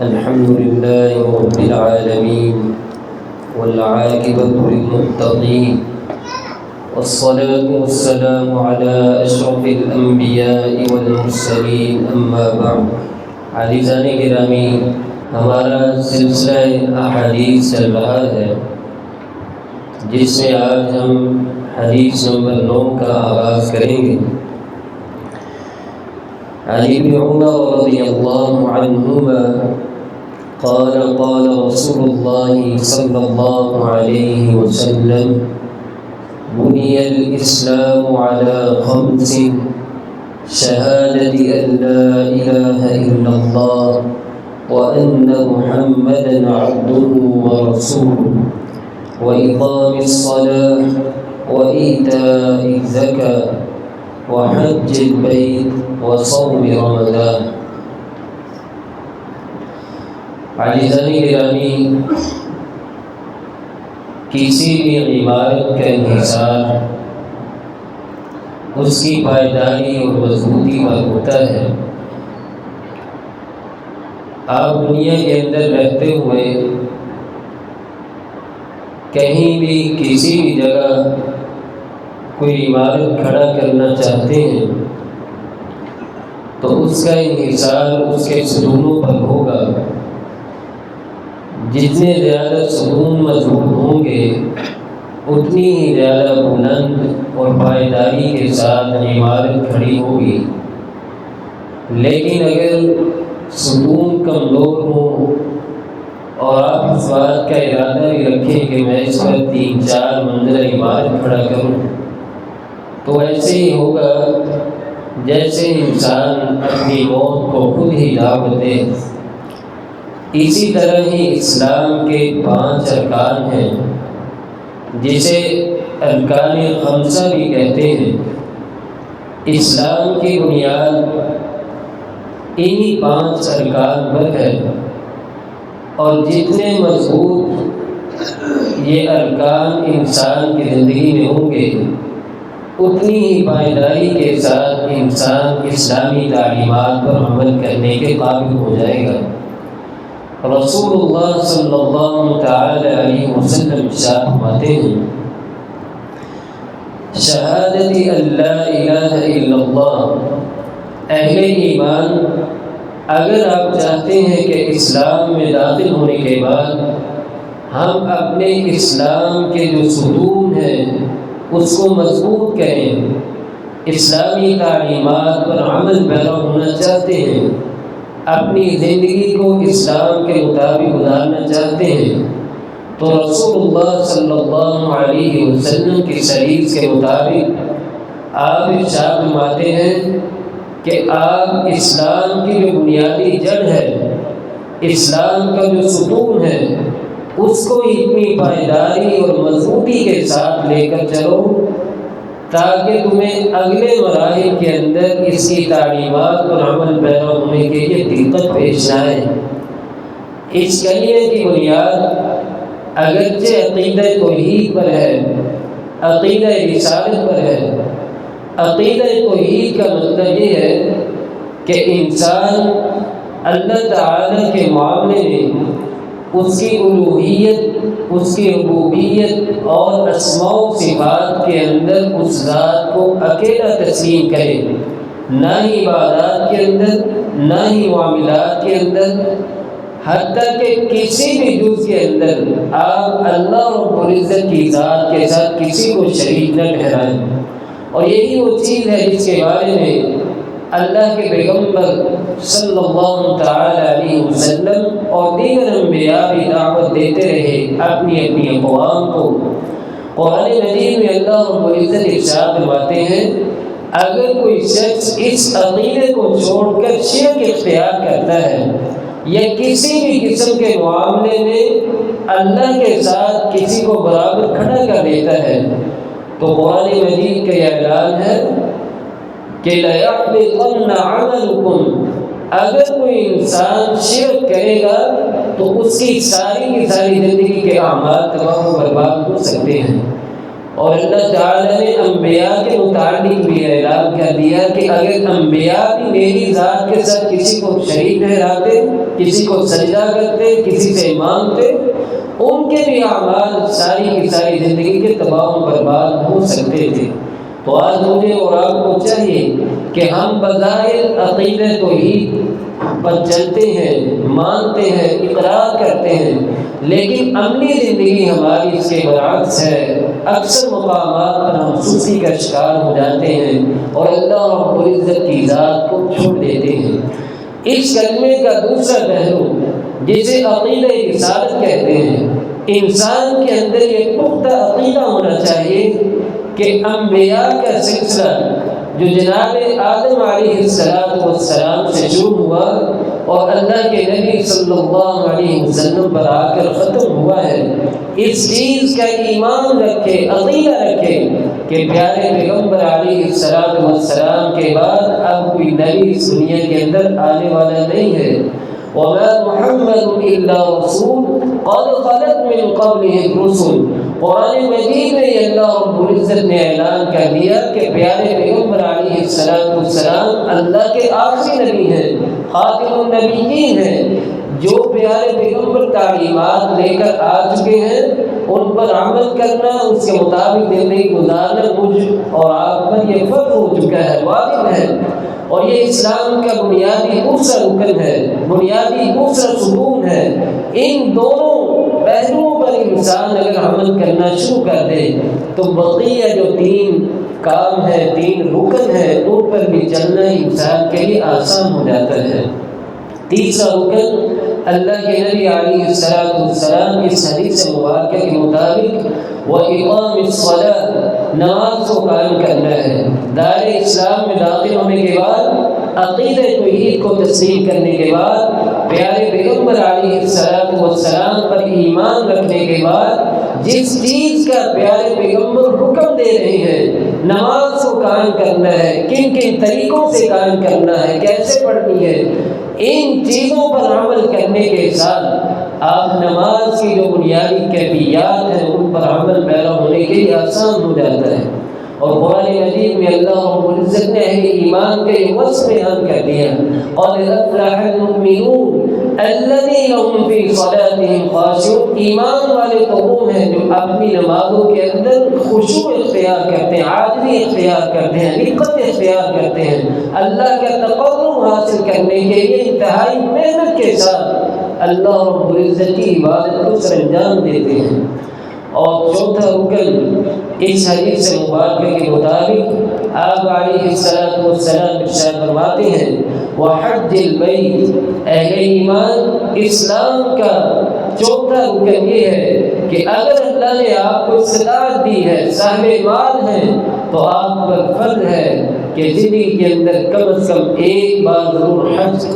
الحمد لله رب العالمين والعاقبة للمتقين والصلاة والسلام على أشرف الأنبياء والمرسلين أما بعد عزیزان گرامی، ہمارا سلسلہ احادیث چل رہا ہے جس میں آج ہم حدیث نمبر 9 کا آغاز کریں گے۔ عن ابن عمر رضی اللہ عنہما قال قال رسول الله صلى الله عليه وسلم بني الإسلام على 5: شهادة أن لا إله إلا الله وأن محمدا عبده ورسوله وإقام الصلاة وإيتاء الزكاة وحج البيت وصوم رمضان۔ عزیزان گرامی، کسی بھی عمارت کا انحصار اس کی پائیداری اور مضبوطی پر ہوتا ہے۔ آپ دنیا کے اندر رہتے ہوئے کہیں بھی کسی بھی جگہ کوئی عمارت کھڑا کرنا چاہتے ہیں تو اس کا انحصار اس کے ستونوں پر ہوگا۔ جتنے زیادہ ستون مضبوط ہوں گے اتنی ہی زیادہ بلند اور پائیداری کے ساتھ عمارت کھڑی ہوگی، لیکن اگر ستون کمزور ہوں اور آپ اس بات کا ارادہ بھی رکھیں کہ میں اس پر 3-4 منزلہ عمارت کھڑا کروں تو ایسے ہی ہوگا جیسے انسان اپنی موت کو خود ہی دعوت دے۔ اسی طرح ہی اسلام کے 5 ارکان ہیں جسے ارکان خمسہ بھی کہتے ہیں۔ اسلام کی بنیاد انہی 5 ارکان پر ہے، اور جتنے مضبوط یہ ارکان انسان کی زندگی میں ہوں گے اتنی ہی پائیداری کے ساتھ انسان اسلامی تعلیمات پر عمل کرنے کے قابل ہو جائے گا۔ رسول اللہ صلی اللہ تعالی علیہ وسلم ارشاد فرماتے ہیں، شہادت ان لا الہ الا اللہ۔ اہل ایمان، اگر آپ چاہتے ہیں کہ اسلام میں داخل ہونے کے بعد ہم اپنے اسلام کے جو ستون ہیں اس کو مضبوط کریں، اسلامی تعلیمات پر عمل پیرا ہونا چاہتے ہیں، اپنی زندگی کو اسلام کے مطابق گزارنا چاہتے ہیں، تو رسول اللہ صلی اللہ علیہ وسلم کی حدیث کے مطابق آپ ارشاد فرماتے ہیں کہ آپ اسلام کی جو بنیادی جڑ ہے، اسلام کا جو ستون ہے، اس کو اتنی پائیداری اور مضبوطی کے ساتھ لے کر چلو تاکہ تمہیں اگلے مراحل کے اندر اس کی تعلیمات پر عمل پیرا ہونے کے لیے دقت پیش نہ آئے۔ اس کلمے کی بنیاد اگرچہ عقیدہ توحید پر ہے، عقیدہ رسالت پر ہے۔ عقیدہ توحید کا مطلب یہ ہے کہ انسان اللہ تعالی کے معاملے میں اس کی الوہیت، اس کی ربوبیت اور اسماء و صفات کے اندر اس ذات کو اکیلا تسلیم کرے، نہ ہی عبادات کے اندر، نہ ہی معاملات کے اندر، حتیٰ کہ کسی بھی جز کے اندر آپ اللہ رب العزت کی ذات کے ساتھ کسی کو شریک نہ ٹھہرائیں۔ اور یہی وہ چیز ہے جس کے بارے میں اللہ کے پیغمبر صلی اللہ تعالی علیہ وسلم اور دیگر انبیاء بھی دعوت دیتے رہے اپنی اپنی اقوام کو۔ قرآن مجید میں اللہ رب العزت ارشاد فرماتے ہیں، اگر کوئی شخص اس عقیدے کو چھوڑ کر شرک اختیار کرتا ہے یا کسی بھی قسم کے معاملے میں اللہ کے ساتھ کسی کو برابر کھڑا کر دیتا ہے تو قرآن مجید کا یہ اعلان ہے کہ لَيَحْبِطَنَّ عَمَلُكُمْ۔ اگر کوئی انسان شرک کرے گا تو اس کی ساری کی ساری زندگی کے اعمال تباہ و برباد ہو سکتے ہیں۔ اور اللہ تعالیٰ نے انبیاء کے متعلق بھی اعلان کر دیا کہ اگر انبیاء بھی میری ذات کے ساتھ کسی کو شریک ٹھہراتے، کسی کو سجدہ کرتے، کسی سے مانگتے، ان کے بھی اعمال ساری کی ساری زندگی کے تباہ و برباد ہو سکتے تھے۔ تو آج مجھے اور آپ کو چاہیے کہ ہم بظاہر عقیدہ توحید پر چلتے ہیں، مانتے ہیں، اقرار کرتے ہیں، لیکن عملی زندگی ہماری اس کے برعکس ہے۔ اکثر مقامات پر ہم سستی کا شکار ہو جاتے ہیں اور اللہ رب العزت کی ذات کو چھوڑ دیتے ہیں۔ اس کلمے کا دوسرا پہلو جسے عقیدہ رسالت کہتے ہیں، انسان کے اندر یہ پختہ عقیدہ ہونا چاہیے کہ انبیاء کا سلسلہ جو جناب آدم علیہ السلام سے شروع ہوا اور اللہ کے نبی صلی اللہ علیہ وسلم پر آ کر ختم ہوا ہے، اس چیز کا ایمان رکھے، عقیدہ رکھے کہ پیارے پیغمبر علیہ السلام کے بعد اب کوئی نبی اس دنیا کے اندر آنے والا نہیں ہے۔ وَمَا مُحَمَّدٌ إِلَّا رَسُولٌ قَدْ خَلَتْ مِن قَبْلِهِ الرُّسُلُ۔ قرآن مجید میں اللہ رب العزت نے اعلان کر دیا کہ پیارے پیغمبر علیہ السلام اللہ کے آخری نبی ہیں، خاتم النبیین ہیں۔ جو پیارے پیغمبر تعلیمات لے کر آ چکے ہیں ان پر عمل کرنا، اس کے مطابق زندگی گزارنا مجھ اور آپ پر یہ فرض ہو چکا ہے، واجب ہے، اور یہ اسلام کا بنیادی دوسرا رکن ہے، بنیادی دوسرا ستون ہے۔ ان دونوں پہلوؤں پر انسان اگر عمل کرنا شروع کر دے تو بقیہ جو تین کام ہے، تین رکن ہے، ان پر بھی چلنا انسان کے لیے آسان ہو جاتا ہے۔ تیسرا رکن اللہ کے نبی علیہ السلام اس حدیث مبارکہ کے مطابق وَإِقَامِ الصَّلَاةِ، نماز کو قائم کرنا ہے۔ دار اسلام میں داخل ہونے کے بعد، عقیدہ توحید کو تسلیم کرنے کے بعد، پیارے پیغمبر علیہ السلام پر ایمان رکھنے کے بعد، جس چیز کا پیارے پیغمبر حکم دے رہے ہیں، نماز کو قائم کرنا ہے، کن کن طریقوں سے قائم کرنا ہے، کیسے پڑھنی ہے، ان چیزوں پر عمل کرنے کے ساتھ آپ نماز کی جو بنیادی کیفیات ہیں ان پر عمل پیرا ہونے کے لیے آسان ہو جاتا ہے۔ اور قرآن مجید میں اللہ رب العزت نے اہل ایمان کے وصف بیان کر دیا، قَدْ أَفْلَحَ الْمُؤْمِنُونَ الَّذِينَ هُمْ فِي صَلَاتِهِمْ خَاشِعُونَ۔ ایمان والے تو وہ ہیں جو اپنی نمازوں کے اندر خشوع اختیار کرتے ہیں، عاجزی اختیار کرتے ہیں، رقت اختیار کرتے ہیں، اللہ کا تقرب حاصل کرنے کے لیے انتہائی محنت کے ساتھ اللہ رب العزت کی عبادت کو سر انجام دیتے ہیں۔ اور چوتھا رکن اس حدیث مبارکہ کے مطابق آپ علیہ السلام ارشاد فرماتے ہیں وحج البیت، اہل ایمان اسلام کا چوتھا رکن یہ ہے کہ اگر اللہ نے آپ کو استطاعت دی ہے، صاحب مال ہیں، تو آپ پر فرض ہے کہ زندگی کے اندر کم از کم ایک بار ضرور حج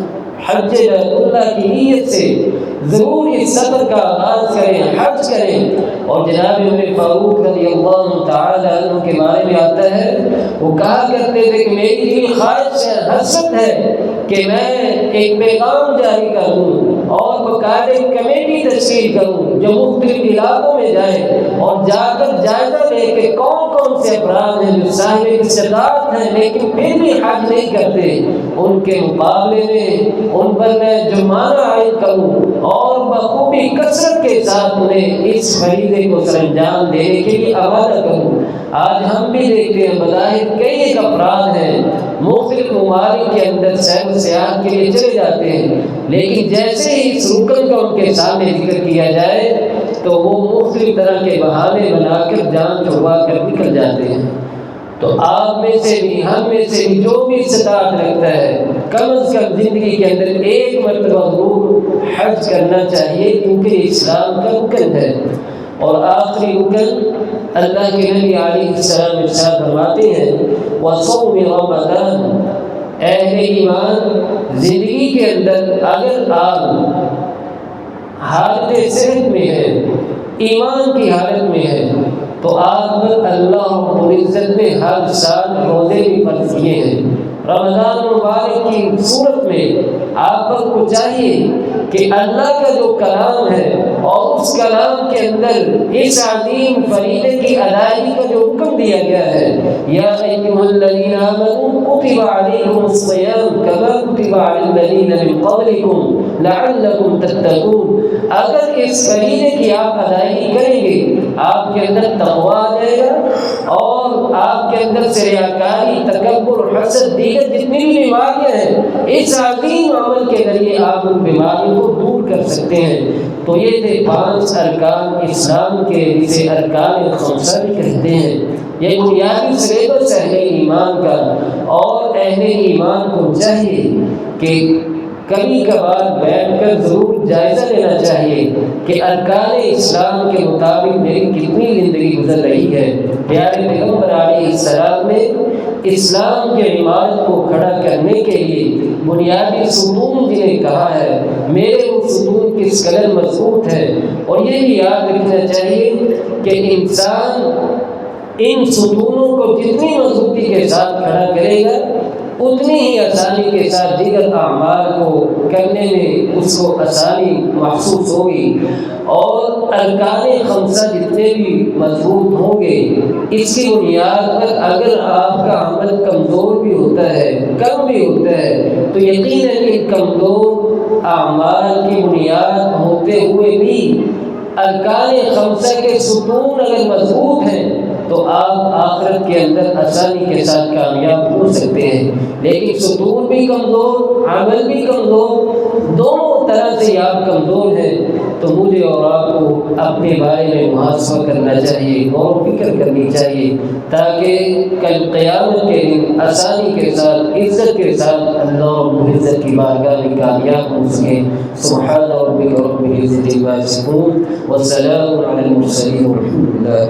بیت اللہ کی نیت سے ضرور اس سفر کا آغاز کریں، حج کریں۔ اور جناب عمر فاروق رضی اللہ تعالی عنہ کے بارے میں آتا ہے، وہ کہا کرتے تھے کہ میری دل خواہش ہے، حسرت ہے کہ میں ایک پیغام جاری کروں اور باقاعدہ کمیٹی تشکیل کروں جو مختلف علاقوں میں جائے اور جا کر جائزہ لے کہ کون کون سے افراد ہیں جو صاحب استطاعت ہیں لیکن پھر بھی حج نہیں کرتے، ان کے مقابلے میں ان پر میں جرمانہ عائد کروں اور بخوبی کثرت کے ساتھ انہیں اس فریضے کو سر انجام دینے کے لیے آمادہ کروں۔ آج ہم بھی دیکھتے ہیں بظاہر کئی ایک افراد ہیں مختلف ممالک کے اندر سیر و سیاحت کے لیے چلے جاتے ہیں، لیکن جیسے ہی اس رکن کا ان کے سامنے ذکر کیا جائے تو وہ مختلف طرح کے بہانے بنا کر جان چھڑوا کر نکل جاتے ہیں۔ تو آپ میں سے بھی، ہم میں سے بھی جو بھی استطاعت رکھتا ہے کم از کم زندگی کے اندر ایک مرتبہ ضرور حج کرنا چاہیے، کیونکہ اسلام کا رکن ہے۔ اور آخری رکن اللہ کے نبی علیہ السلام ارشاد فرماتے ہیں وصوم رمضان، اہل ایمان زندگی کے اندر اگر آپ حالت صحت میں ہیں، ایمان کی حالت میں ہیں، تو آپ پر اللہ رب العزت نے ہر سال روزے بھی فرض کیے ہیں۔ رمضان مبارک کی صورت میں آپ پر کو چاہیے کہ اللہ کا جو کلام ہے اور اس کلام کے اندر اس عظیم فریضے کی ادائیگی کا جو حکم دیا گیا ہے، یا ایھا الذین آمنوا کتب علیکم الصیام کما کتب علی الذین من قبلکم لعلکم تتقون، اگر اس فریضے کی آپ ادائیگی کریں گے آپ کے اندر تقویٰ آ جائے گا، اور آپ کے اندر سے ریاکاری، تکبر، حسد، دیگر جتنی بھی بیماریاں ہیں اس عظیم عمل کے ذریعے آپ ان بیماریوں کو دور کر سکتے ہیں۔ تو یہ تھے 5 ارکان اسلام کے، جسے ارکان خمسہ بھی کہتے ہیں۔ یہ بنیادی سلیبس ہے اہل ایمان کا، اور اہل ایمان کو چاہیے کہ کبھی کبھار بیٹھ کر ضرور جائزہ لینا چاہیے کہ ارکان اسلام کے مطابق میری کتنی زندگی گزر رہی ہے۔ پیارے پیغمبر علیہ السلام نے اسلام کے عمارت کو کھڑا کرنے کے لیے بنیادی ستون جنہیں کہا ہے، میرے وہ ستون کس قدر مضبوط ہے، اور یہ بھی یاد رکھنا چاہیے کہ انسان ان ستونوں کو جتنی مضبوطی کے ساتھ کھڑا کرے گا اتنی ہی آسانی کے ساتھ دیگر اعمال کو کرنے میں اس کو آسانی محسوس ہوگی، اور ارکان خمسہ جتنے بھی مضبوط ہوں گے اس کی بنیاد پر اگر آپ کا عمل کمزور بھی ہوتا ہے، کم بھی ہوتا ہے، تو یقیناً ان کمزور اعمال کی بنیاد ہوتے ہوئے بھی ارکان خمسہ کے ستون اگر مضبوط ہیں تو آپ آخرت کے اندر آسانی کے ساتھ کامیاب ہو سکتے ہیں۔ لیکن ستون بھی کمزور، عمل بھی کمزور، دونوں طرح سے آپ کمزور ہیں، تو مجھے اور آپ کو اپنے بارے میں محاسبہ کرنا چاہیے، غور و فکر کرنی چاہیے، تاکہ کل قیامت کے دن آسانی کے ساتھ، عزت کے ساتھ اللہ رب العزت کی بارگاہ میں کامیاب ہو سکیں۔ سبحان ربک رب العزت عما یصفون، والسلام علی المرسلین والحمد للہ۔